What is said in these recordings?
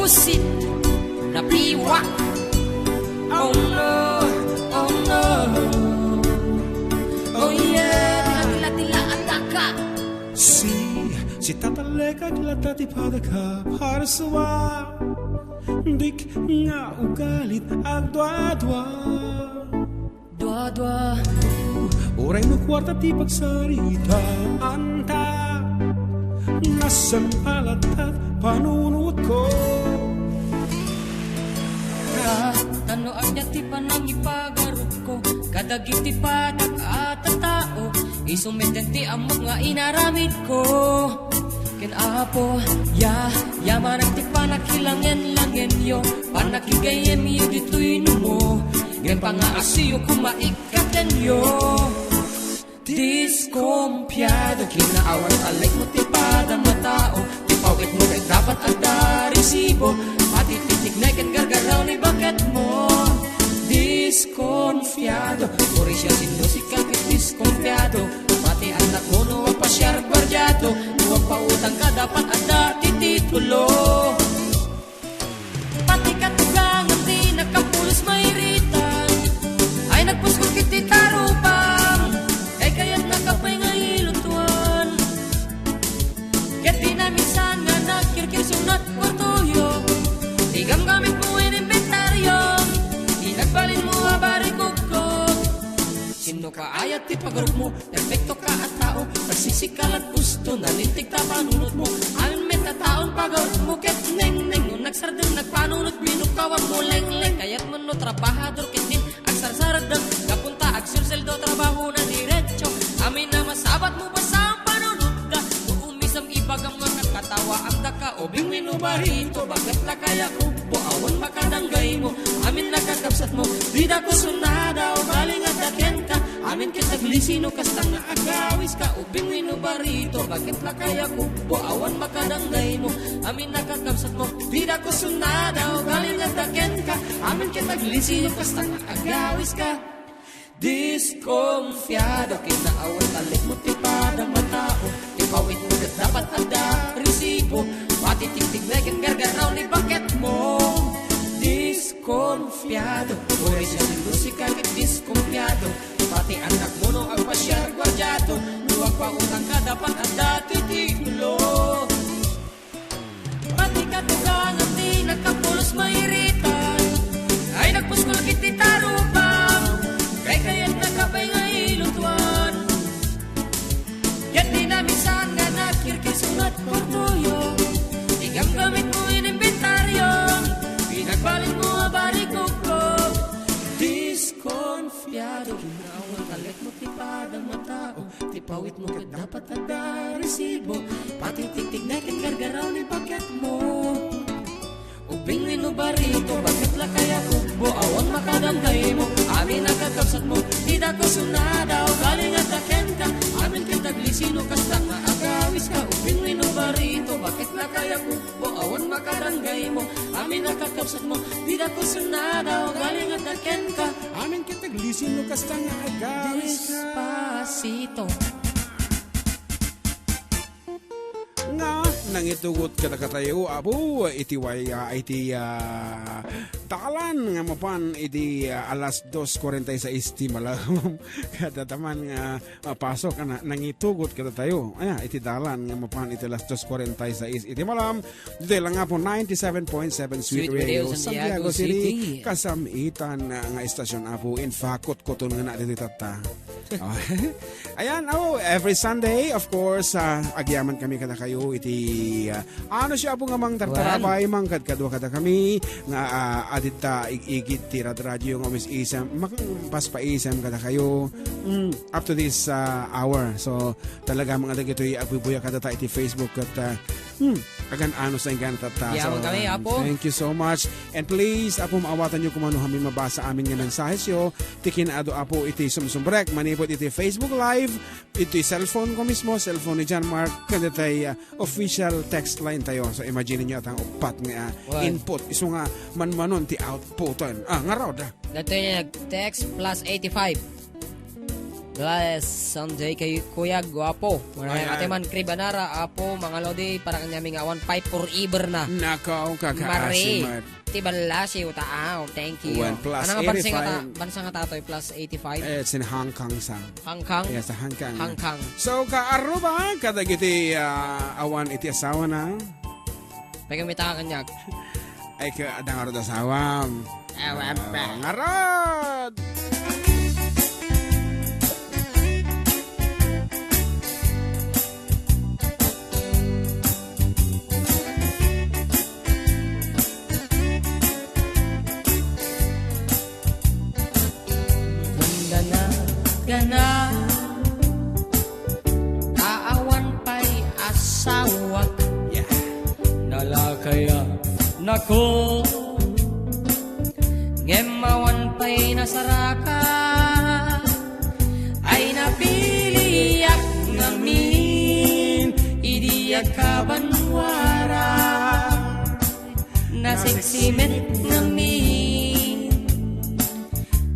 pusit na piwa. Oh no, oh no, oh yeah, tila ataka. Si tatalekag latati padaka para sawa. Dik nga ugalit ang dwa-dwa. Dua-dua. Oray no kwarta ti pagsarita anta. Nasaan alat at panunod ko. Tano agya ti panang ipagarot ko. Kadagit ti padag at tao. Isumeten ti amok nga inaramid ko. Ken apo, yaman ang ti panakilangen-langen yo. Panakigayem yo dito'y mo. Gen pa nga asiyo kumaikaten yo. Diskompiado, kinaawan talay mo ti padang matao. Ti pawit mo kay dapat ada resibo. Pati titik na ken gargaraw ni baket mo. Disconfiado, uri siya sinusikal kit disconfiado. Pati anak mo no ang pasyar gwardyado. Huwag pautang ka dapat ada tititulo. Pati katugangan di nakapulos mairitan. Ay nagpuskong kiti karupang. Ay kaya't nakapay nga ilutuan. Ket di na minsan nga nagkirkir sunat kwartuyo. Tigam gamit mo in-inventaryo. Inagbalin mo abarikog ko. Sino ka ayat ti pagrup mo. Perfecto ka at tao. Pagsisikal at gusto. Nalintig ta panunod mo. Amin may tataon pagawat mo. Ket neng-neng. Nung nagsardeng nagpanunod. Binukawan mo leng-leng. Kaya't mo no trabahador kitin. Agsarsaragdang kapunta. Agsurseldo trabaho na diretso. Amin na masabat mo pa sa panunod da. Uumisam ibagam nga kakatawa ang daka. O bingwin o barito. Bakit na kaya ko? Buawan makadanggay mo. Amin nakakapsat mo. Bida ko sunada. O galing at daken ka. Amin kitaglisino kasta nga agawis ka. Ubing wino barito. Bakit la kaya ko? Buawan makadanggay mo. Amin nakakapsat mo. Bida ko sunada. O galing at daken ka. Amin kitaglisino kasta nga agawis ka. Disconfiado. Kinaawan talik mo tipadang matao. Ipawit mo kat dapat ada resibo. Pati tiktik na ken gargaraw ni baket mo. Disconfiado. Uri siya silusika kit disconfiado. Pati anak mo no ang pasyar gwardyado. Luwag pa utang ka dapat ada titigulo. Pati katugangan di nagkapulos mairitan. Ay nagpuskol kiti tarupang. Kay kaya't nakapay nga ilutuan. Yan di na minsan nga nakirkir sunat kwartuyo. Igam gamit mo in-inventaryo. Pinagbalin mo abarikog ko. Disconfiado. Kinaawan talit mo tipadang matao. Tipawit mo kat dapat ada resibo. Pati tiktik na ken gargaraw ni baket mo. Ubing wino barito. Bakit la kaya ko? Buawan makadanggay mo. Amin nakakapsat mo. Tida ko sunada. O galing at daken ka. Amin kitaglisino kasta nga agawis ka. Ubing wino barito. Bakit la kaya ko? Buawan makadanggay mo. Amin nakakapsat mo. Tida ko sunada. O galing at daken ka. Amin kitaglisino kasta nga agawis ka. Despacito. Nga nangitugot ka nakatayo abo itiway iti talan nga mapan iti alas 2:46 ti malam kadataman nga pasok na nangitugot ka tayo iti dalan nga mapan iti alas 2:46 iti malam dito lang nga po 97.7 Sweet Radio Santiago City kasamitan nga istasyon apo in fakot koton nga na dito tata. Ayan, every Sunday, of course, agyaman kami kada kayo iti ano siya po nga mang tartarabay mang kadkadwa kada kami nga adita igit ti radyo nga mis isam paspaisam kada kayo up to this hour. So talaga mga dagitoy agbubuya kada ta iti Facebook at agan ano sa ingan tata. So, kami, apo. Thank you so much. And please, apo maawatan nyo kumano kami mabasa amin nga mensahe yo. Tikin ado apo iti sumsumbrek manipot iti Facebook Live. Iti cellphone ko mismo, cellphone ni John Mark. Kanda tayo official text line tayo. So imagine nyo atang upat nga input. Iso nga manmanon ti output. Nga raw da. Dato yung nag-text +85. Last Sunday kay Kuya Guapo. Maraming Ayan. ate man Kribanara apo mga lodi para kanyaming awan pipe forever na. Nakaw Mari. kakaasimat. Tibalasi utaaw. Thank you. 1 plus Ano nga 85. bansa nga tatoy plus 85. It's in Hong Kong sang. Hangkang. Yes, sa Hong Kong. Hangkang. So kaaruba kada giti awan iti asawa na Pagamita ka kanyag. ay ka adang arod asawam. Awan pa. Ngarod. Gana Kaawan pa'y asawa Yeah. Nalakaya nako Ngemawan pa'y nasaraka Ay napiliyak ngamin Idiyak kabanwara Nasiksimet ngamin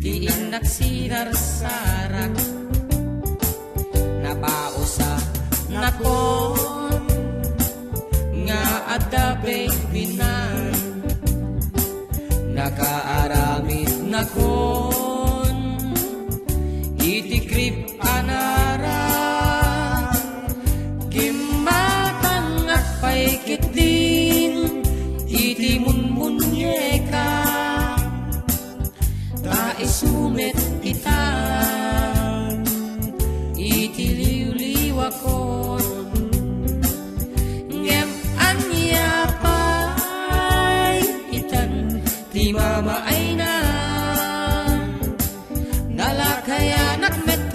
Tiinak sinarsarak Napausa nakon Nga adabe binan Nakaaramid nakon Itikrip anara Gimatang at paikitin Itimunmunyeka Taisumet itan Itiliw-liwakon Ngem anya pa'y itan Di mamaay na Nalakaya nakmeten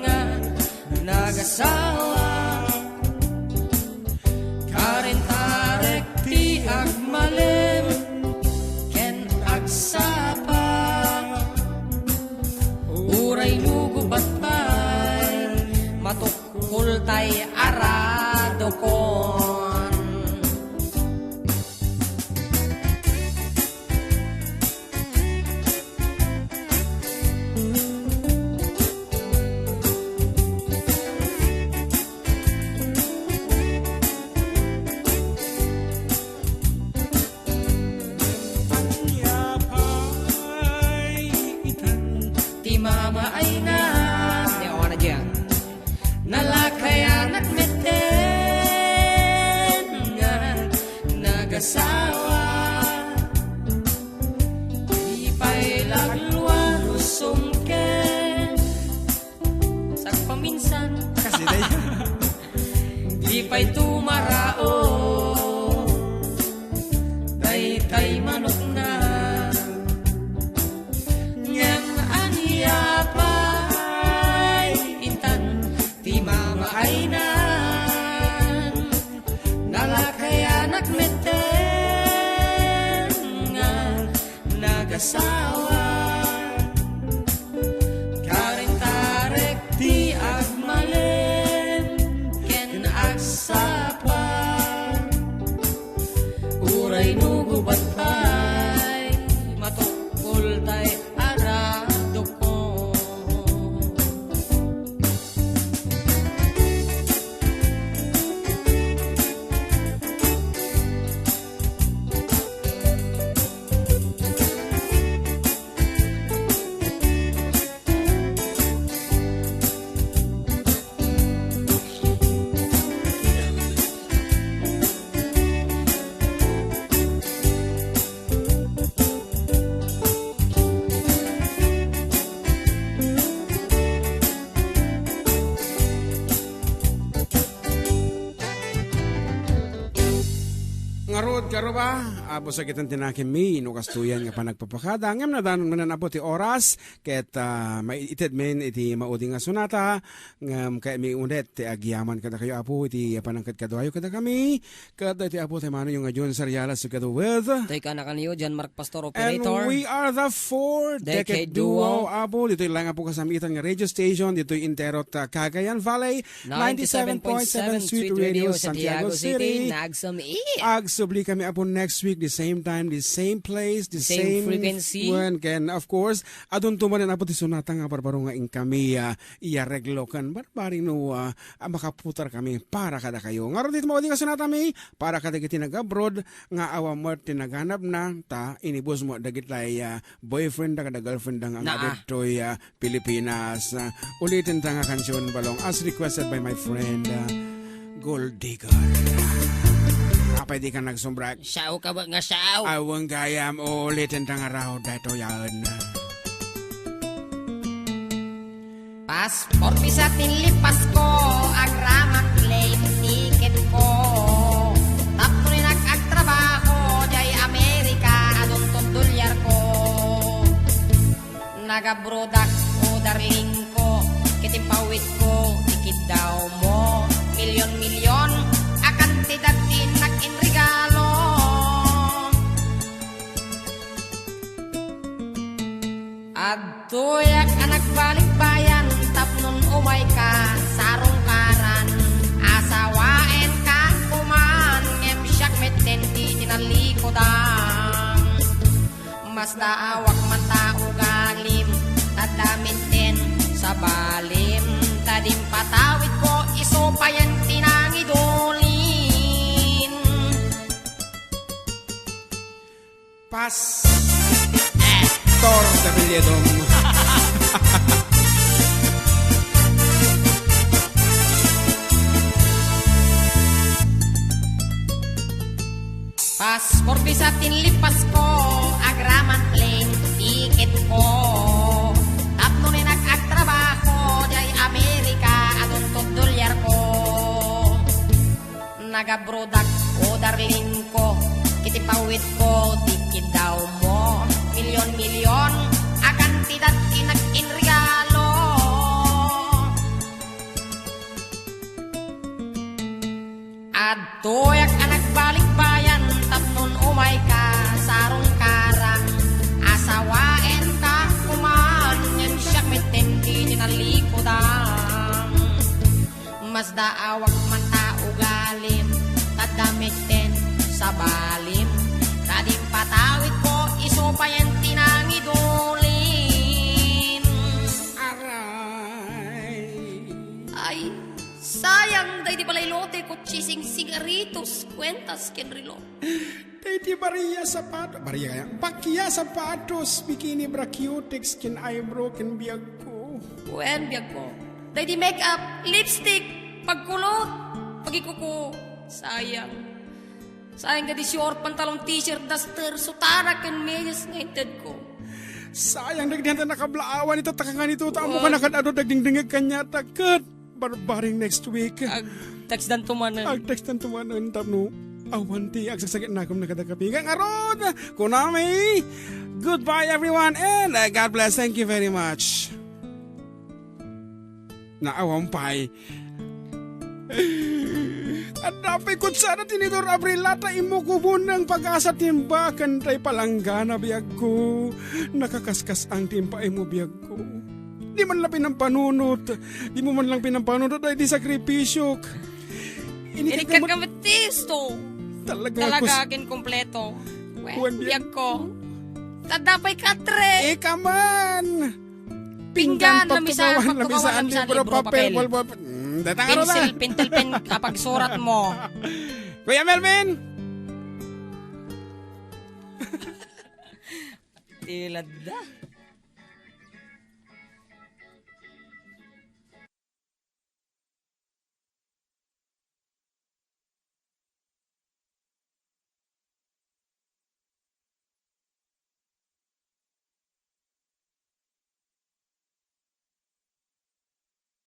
Nga nagasawa Karentarek ti agmalem Ken agsapa Uray nugubat pa'y Matukul tay arado kon Ti mama ay na Di ako na dyan Nalakaya nakmeten Nga nagasawa Di pa'y lagluan usungken Sa paminsan Kasi day. Di pa'y tumarao Tay manok na Ngem aniya pa'y intan Ti mama ay nan Nalakaya nakmeten Nga nagasawa Karentarek ti agmalen Ken agsapa Uray nugubat pa'y Matukul tay arado ko Ngarod karo ba? Abo sa kitang tinakin mi no kastuyan nga panagpapakada. Ngem na danon man na ti oras ket maited men iti maudi nga sunata ngem kay mi unet ti agyaman kada kayo apo iti panangkat kadwayo kada kami. Kada iti apo ti mano yung John Sarialas together with Tay ka na kaniyo Jan Mark Pastor and Operator we are the fourth decade duo. Apo dito lang po kasamitan nga radio station dito Interot Cagayan Valley 97.7 Sweet Radio Santiago City. Nagsami Agsubli kami apo next week the same time, the same place, the Same same frequency. one. Ken, of course, adon tuman na pati sunata nga barbaro nga kami iyareglo kan barbari no makaputar kami para kada kayo. Nga ron dito mo ka sunata mi para kada kiti nag-abroad nga awa mo tinaganap na ta inibos mo dagit lay boyfriend da kada girlfriend da nga dito Pilipinas. Ulitin ta nga kansyon balong as requested by my friend Gold Digger. Pwede ka nagsumbrak. Siyaw ka ba nga siyaw? Awang gayam ulitin ta nga raw dito yan. Passport visa tinlipas ko, agraman plane ticket ko. Tapno rin nag-agtrabaho, jay Amerika, adon to dolyar ko. Nagabrodak ko, darling ko, kitimpawit ko, tikid daw mo. Milyon-milyon, akantidad din nag-inregalo. Adoyak anak balik bayan, tapnon umay ka, sarong karan. Asawain ka kuman, ngem siyak meten di tinalikodan. Mas daawak man tao galim, tadamin din sa balim. Tadim patawid ko, iso pa yan tinangidolin. Pas Tor de Belledom. Passport visa tinlipas ko, agraman plane ticket ko. Tapno ni nag-agtrabaho, jay Amerika, adon to dolyar ko. Nagabrodak ko, darling ko, kitipawit ko, tikid daw mo. Milyon-milyon, akantidad inregalo. Adoyak anak balik bayan, tapnon umay ka, sarong karang. Asawain ka kuman, ngem siyak meten di tinalikodan. Mas daawak man tao galim, tadamiten sa balim. Kadim patawid ko, iso pa yan tinangidolin. Aray. Ay, sayang, day di balay lote ko chising sigaritos, kwentas kenrilo. Titi Maria Sapatos. Maria kaya? Pakia Sapatos. Bikini bra cutics kin eyebrow kin biyag ko. Wen, biyag ko. Day di makeup, lipstick, pagkulot, pagikuko. Sayang. Sayang ka di short, pantalong t-shirt, duster, sutara ken medyas ngainted ko. Sayang dagdihan ta nakablaawan ito takangan ito tamo ka nakadado dagdingdingag kanya takat. Barbaring next week. Ag text dan tumanan. Ag tekstan tumanan tapno. Awanti ag sagsagit na akong nakadakapingang aron. Kunami. Goodbye everyone and God bless. Thank you very much. Naawampay. At dapat ko sana tinidor Abrilata imo kubun ng pag-asa timbakan tay palanggana biyag ko. Nakakaskas ang timpa imo biyag ko. Di man lang pinampanunot. Di mo man lang pinampanunot ay di sakripisyo. Inikan ka matisto. Talaga akin kompleto. Wen, Biyag ko. Tadapay katre. Eka man. Pinggan, lamisaan, lamisaan, libro, papel. Datang Pencil, pintel pen kapag surat mo. Kuya Melvin! Tilad da.